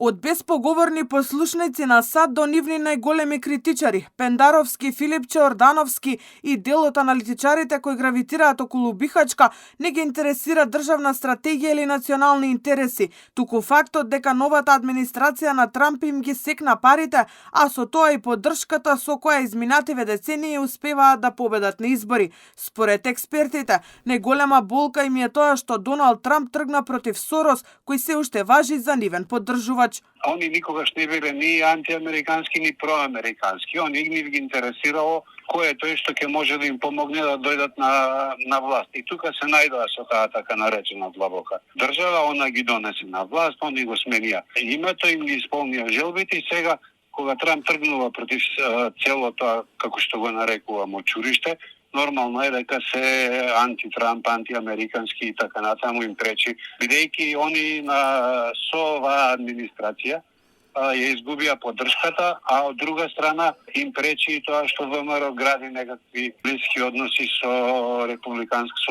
Од безпоговорни послушници на САД до нивни најголеми критичари, Пендаровски, Филипче, Ордановски и дел од аналитичарите кои гравитираат околу Бихачка, не ги интересира државна стратегија или национални интереси, туку фактот дека новата администрација на Трамп им ги секна парите, а со тоа и поддршката со која изминативе децении успеваат да победат на избори. Според експертите, најголема болка им е тоа што Доналд Трамп тргна против Сорос, кој се уште важи за нивен поддржувач. Они никогаш не биле ни антиамерикански, ни проамерикански. Они ги интересирало кој е тој што ќе може да им помогне да дојдат на власт. И тука се најдоа со таа така наречена длабока држава, она ги донесе на власт, они го сменија името, им ги исполнија желбите и сега кога Трамп тргнува против цело тоа, како што го нарекува мочуриште, нормално е дека се анти-Трамп, антиамерикански и така натаму им пречи, бидејќи они со оваа администрација ја изгубија поддршката, а од друга страна им пречи и тоа што ВМРО гради некакви блиски односи со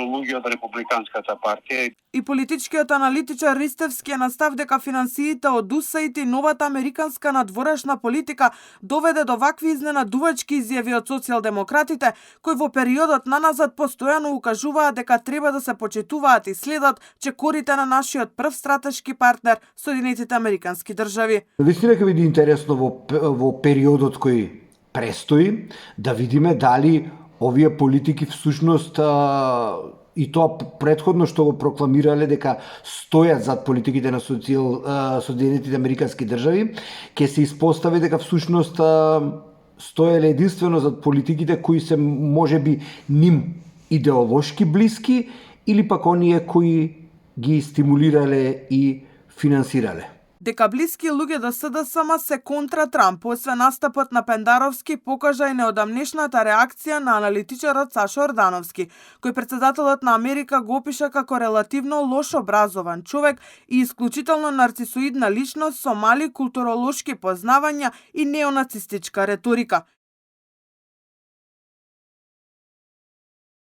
луѓе од републиканската партија. И политичкиот аналитичар Ристевски е на став дека финансиите од УСАИД и новата американска надворешна политика доведе до вакви изненадувачки изјави од социјалдемократите, кои во периодот наназад постојано укажуваат дека треба да се почитуваат и следат чекорите на нашиот прв стратешки партнер, Соединетите Американски држави. Вистина ќе биде интересно во периодот кој престои да видиме дали овие политики всушност и тоа претходно што го прокламирале дека стојат зад политиките на Соединетите Американски држави, ќе се испостави дека всушност стоеле единствено зад политиките кои се можеби ним идеолошки блиски или пак оние кои ги стимулирале и финансирале. Дека блиски луѓе до СДСМ се контра Трамп, освен настапот на Пендаровски, покажа и неодамнешната реакција на аналитичарот Сашо Ордановски, кој председателот на Америка го опиша како релативно лош образован човек и исклучително нарцисоидна личност со мали културолошки познавања и неонацистичка реторика.